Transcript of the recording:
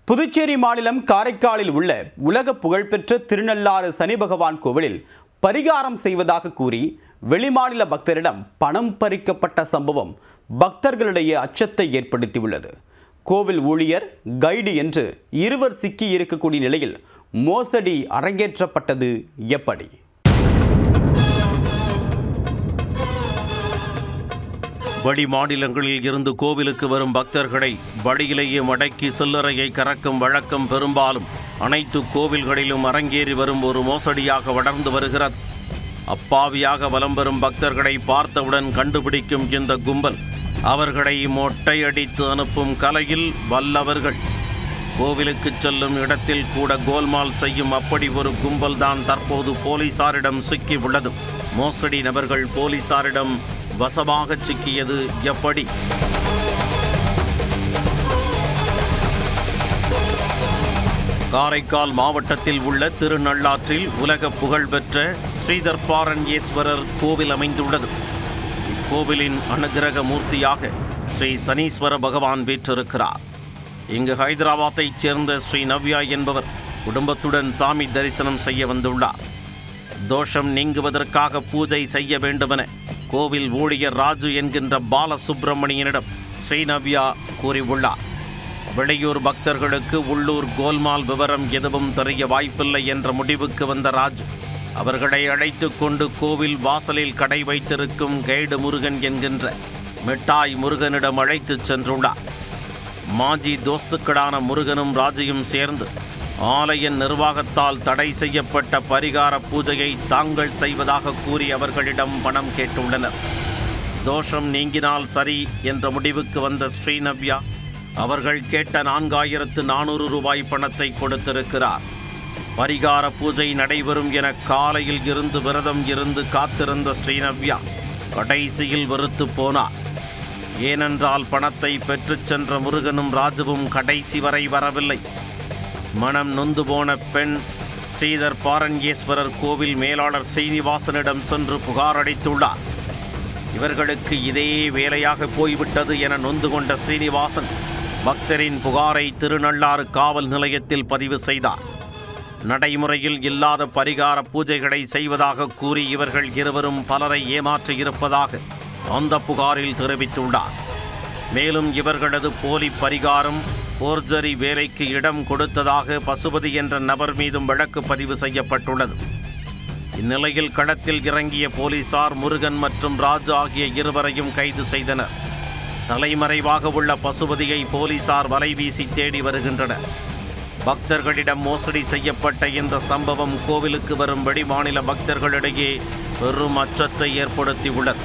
புதுச்சேரி மாநிலம் காரைக்காலில் உள்ள உலக புகழ்பெற்ற திருநள்ளாறு சனி பகவான் கோவிலில் பரிகாரம் செய்வதாக கூறி வெளிமாநில பக்தரிடம் பணம் பறிக்கப்பட்ட சம்பவம் பக்தர்களிடையே அச்சத்தை ஏற்படுத்தியுள்ளது. கோவில் ஊழியர், கைடு என்று இருவர் சிக்கி இருக்கக்கூடிய நிலையில் மோசடி அரங்கேற்றப்பட்டது எப்படி? வெளி மாநிலங்களில் இருந்து கோவிலுக்கு வரும் பக்தர்களை வழியிலேயே மடக்கி சில்லறையை கறக்கும் வழக்கம் பெரும்பாலும் அனைத்து கோவில்களிலும் அரங்கேறி வரும் ஒரு மோசடியாக வளர்ந்து வருகிறது. அப்பாவியாக வலம் வரும் பக்தர்களை பார்த்தவுடன் கண்டுபிடிக்கும் இந்த கும்பல் அவர்களை மொட்டையடித்து அனுப்பும் கலையில் வல்லவர்கள். கோவிலுக்கு செல்லும் இடத்தில் கூட கோல்மால் செய்யும் அப்படி ஒரு கும்பல் தான் தற்போது போலீசாரிடம் சிக்கி உள்ளது. மோசடி நபர்கள் போலீசாரிடம் வசமாக சிக்கியது எப்படி? காரைக்கால் மாவட்டத்தில் உள்ள திருநள்ளாற்றில் உலக புகழ்பெற்ற ஸ்ரீதர்பாரண்யேஸ்வரர் கோவில் அமைந்துள்ளது. இக்கோவிலின் அனுகிரக மூர்த்தியாக ஸ்ரீ சனீஸ்வர பகவான் வீற்றிருக்கிறார். இங்கு ஹைதராபாத்தைச் சேர்ந்த ஸ்ரீ நவ்யா என்பவர் குடும்பத்துடன் சாமி தரிசனம் செய்ய வந்துள்ளார். தோஷம் நீங்குவதற்காக பூஜை செய்ய வேண்டுமென கோவில் ஊழியர் ராஜு என்கின்ற பாலசுப்பிரமணியனிடம் ஸ்ரீநவ்யா கூறியுள்ளார். வெளியூர் பக்தர்களுக்கு உள்ளூர் கோல்மால் விவரம் எதுவும் தெரிய வாய்ப்பில்லை என்ற முடிவுக்கு வந்த ராஜு அவர்களை அழைத்து கொண்டு கோவில் வாசலில் கடை வைத்திருக்கும் கைடு முருகன் என்கின்ற மிட்டாய் முருகனிடம் அழைத்து சென்றுள்ளார். மாஜி தோஸ்துக்களான முருகனும் ராஜியும் சேர்ந்து ஆலய நிர்வாகத்தால் தடை செய்யப்பட்ட பரிகார பூஜையை தாங்கள் செய்வதாக கூறி அவர்களிடம் பணம் கேட்டுள்ளனர். தோஷம் நீங்கினால் சரி என்ற முடிவுக்கு வந்த ஸ்ரீநவ்யா அவர்கள் கேட்ட 4400 ரூபாய் பணத்தை கொடுத்திருக்கிறார். பரிகார பூஜை நடைபெறும் என காலையில் இருந்து விரதம் இருந்து காத்திருந்த ஸ்ரீநவ்யா கடைசியில் வெறுத்து போனார். ஏனென்றால் பணத்தை பெற்றுச் சென்ற முருகனும் ராஜுவும் கடைசி வரை வரவில்லை. மனம் நொந்து போன பெண் ஸ்ரீதர்பாரண்யேஸ்வரர் கோவில் மேலாளர் சீனிவாசனிடம் சென்று புகார் அளித்துள்ளார். இவர்களுக்கு இதே வேலையாக போய்விட்டது என நொந்து கொண்ட சீனிவாசன் பக்தரின் புகாரை திருநள்ளாறு காவல் நிலையத்தில் பதிவு செய்தார். நடைமுறையில் இல்லாத பரிகார பூஜைகளை செய்வதாக கூறி இவர்கள் இருவரும் பலரை ஏமாற்றியிருப்பதாக அந்த புகாரில் தெரிவித்துள்ளார். மேலும் இவர்களது போலி பரிகாரம், போர்ஜரி வேலைக்கு இடம் கொடுத்ததாக பசுபதி என்ற நபர் மீதும் வழக்கு பதிவு செய்யப்பட்டுள்ளது. இந்நிலையில் களத்தில் இறங்கிய போலீசார் முருகன் மற்றும் ராஜு ஆகிய இருவரையும் கைது செய்தனர். தலைமறைவாக உள்ள பசுபதியை போலீசார் வலைவீசி தேடி வருகின்றனர். பக்தர்களிடம் மோசடி செய்யப்பட்ட இந்த சம்பவம் கோவிலுக்கு வரும் வெளிமாநில பக்தர்களிடையே பெரும் அச்சத்தை ஏற்படுத்தியுள்ளது.